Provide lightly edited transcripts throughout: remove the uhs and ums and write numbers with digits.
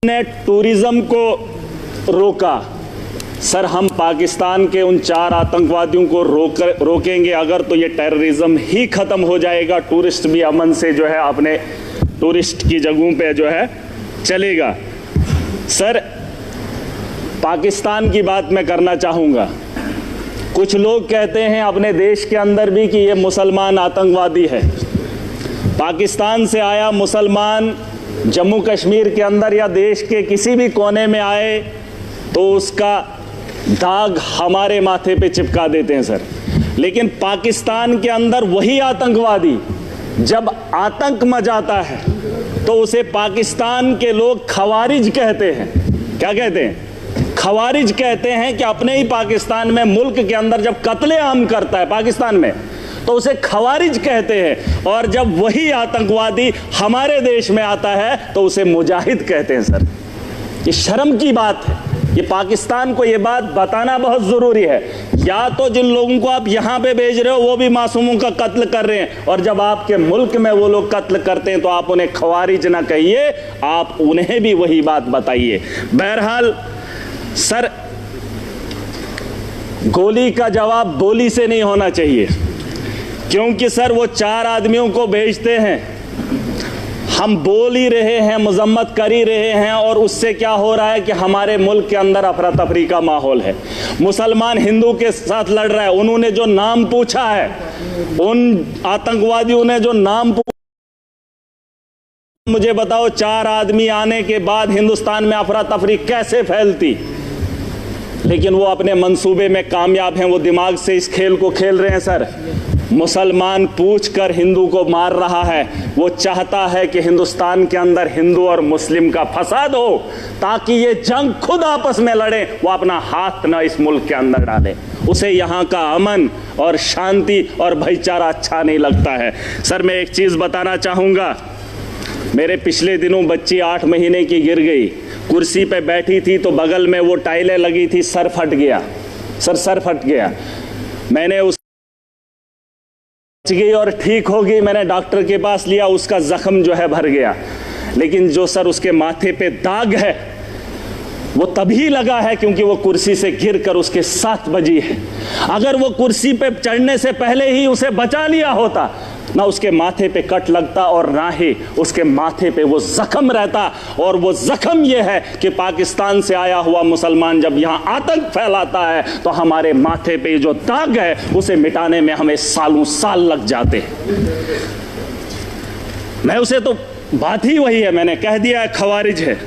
ने टूरिज्म को रोका। सर, हम पाकिस्तान के उन 4 आतंकवादियों को रोकेंगे अगर, तो ये टेररिज्म ही ख़त्म हो जाएगा। टूरिस्ट भी अमन से जो है अपने टूरिस्ट की जगहों पे जो है चलेगा। सर, पाकिस्तान की बात मैं करना चाहूँगा। कुछ लोग कहते हैं अपने देश के अंदर भी कि ये मुसलमान आतंकवादी है। पाकिस्तान से आया मुसलमान जम्मू कश्मीर के अंदर या देश के किसी भी कोने में आए तो उसका दाग हमारे माथे पे चिपका देते हैं सर। लेकिन पाकिस्तान के अंदर वही आतंकवादी जब आतंक मचाता है तो उसे पाकिस्तान के लोग खवारिज कहते हैं। क्या कहते हैं? खवारिज कहते हैं कि अपने ही पाकिस्तान में, मुल्क के अंदर जब कत्लेआम करता है पाकिस्तान में, तो उसे खवारिज कहते हैं। और जब वही आतंकवादी हमारे देश में आता है तो उसे मुजाहिद कहते हैं सर। ये शर्म की बात है। ये पाकिस्तान को ये बात बताना बहुत ज़रूरी है। या तो जिन लोगों को आप यहाँ पे भेज रहे हो वो भी मासूमों का कत्ल कर रहे हैं, और जब आपके मुल्क में वो लोग कत्ल करते हैं तो आप उन्हें खवारिज ना कहिए, आप उन्हें भी वही बात बताइए। बहरहाल सर, गोली का जवाब गोली से नहीं होना चाहिए, क्योंकि सर वो 4 आदमियों को भेजते हैं, हम बोल ही रहे हैं, मजम्मत कर ही रहे हैं, और उससे क्या हो रहा है कि हमारे मुल्क के अंदर अफरा तफरी का माहौल है। मुसलमान हिंदू के साथ लड़ रहा है। उन्होंने जो नाम पूछा है, उन आतंकवादियों ने जो नाम पूछा, मुझे बताओ 4 आदमी आने के बाद हिंदुस्तान में अफरा तफरी कैसे फैलती? लेकिन वो अपने मंसूबे में कामयाब हैं। वो दिमाग से इस खेल को खेल रहे हैं सर। मुसलमान पूछकर हिंदू को मार रहा है। वो चाहता है कि हिंदुस्तान के अंदर हिंदू और मुस्लिम का फसाद हो, ताकि ये जंग खुद आपस में लड़े। वो अपना हाथ न इस मुल्क के अंदर डाले। उसे यहाँ का अमन और शांति और भाईचारा अच्छा नहीं लगता है। सर, मैं एक चीज़ बताना चाहूँगा। मेरे पिछले दिनों बच्ची 8 महीने की गिर गई, कुर्सी पे बैठी थी तो बगल में वो टाइलें लगी थी, सर फट गया। सर फट गया। मैंने उस गई और ठीक होगी, मैंने डॉक्टर के पास लिया, उसका जख्म जो है भर गया। लेकिन जो सर उसके माथे पे दाग है वो तभी लगा है क्योंकि वो कुर्सी से गिरकर उसके 7 बजी है। अगर वो कुर्सी पे चढ़ने से पहले ही उसे बचा लिया होता, ना उसके माथे पे कट लगता और ना ही उसके माथे पे वो जख्म रहता। और वो जख्म ये है कि पाकिस्तान से आया हुआ मुसलमान जब यहाँ आतंक फैलाता है तो हमारे माथे पे जो दाग है उसे मिटाने में हमें सालों साल लग जाते हैं। मैं उसे तो बात ही वही है, मैंने कह दिया है, खवारिज है।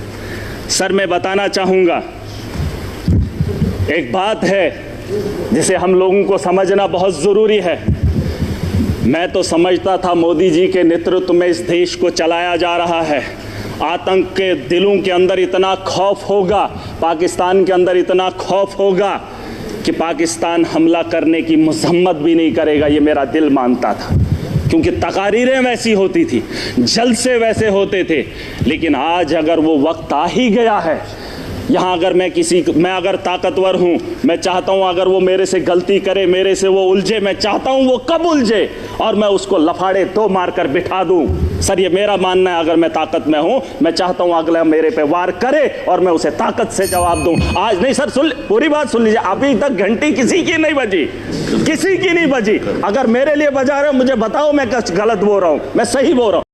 सर, मैं बताना चाहूँगा, एक बात है जिसे हम लोगों को समझना बहुत ज़रूरी है। मैं तो समझता था मोदी जी के नेतृत्व में इस देश को चलाया जा रहा है। आतंक के दिलों के अंदर इतना खौफ होगा, पाकिस्तान के अंदर इतना खौफ होगा कि पाकिस्तान हमला करने की मजम्मत भी नहीं करेगा, ये मेरा दिल मानता था। क्योंकि तकारीरें वैसी होती थी, जलसे वैसे होते थे। लेकिन आज अगर वो वक्त आ ही गया है, यहाँ अगर मैं अगर ताकतवर हूँ, मैं चाहता हूँ अगर वो मेरे से गलती करे, मेरे से वो उलझे, मैं चाहता हूँ वो कब उलझे और मैं उसको लफाड़े 2 मारकर बिठा दूँ। सर, ये मेरा मानना है। अगर मैं ताकत में हूँ, मैं चाहता हूँ अगला मेरे पे वार करे और मैं उसे ताकत से जवाब दूँ। आज नहीं सर, सुन, पूरी बात सुन लीजिए। अभी तक घंटी किसी की नहीं बजी, किसी की नहीं बजी। अगर मेरे लिए बजा रहे हो, मुझे बताओ मैं गलत बोल रहा हूँ, मैं सही बोल रहा हूँ।